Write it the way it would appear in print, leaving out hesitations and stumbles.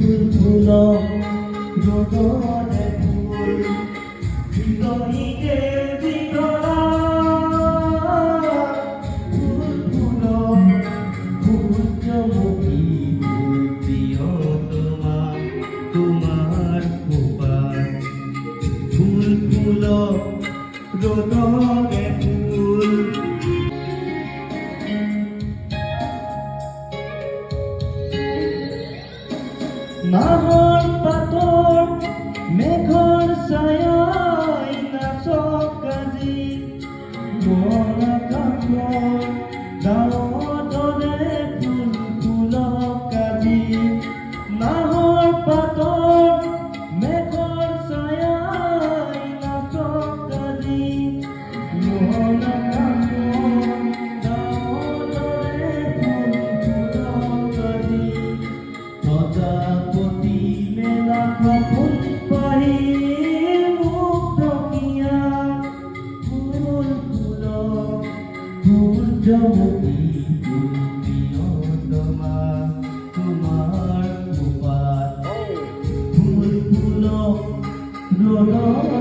ফুল ৰোদনে ফুল হৃদয়কে দিগৰা ফুল ফুল সূৰ্যমুখী ফুল প্ৰিয়তমা তোমাৰ খোপায় ফুল ফুল ৰোদনে ফুল নাহৰ পাতৰ মেঘৰ ছায়াই নাচক আজি মন কামৰ ডাৱৰে ফুল ফুলক আজি নাহৰ পাতৰ মেঘৰ ছায়াই নাচক আজি মন কামৰ ডাৱৰে ফুল ফুলক আজি প্রজাপতি মেলা কখন পাহি মুক্তকিয়া ফুল ফুল সূর্যমুখী ফুল প্রিয়তমা তোমার খোপায় ফুল ফুল রোদ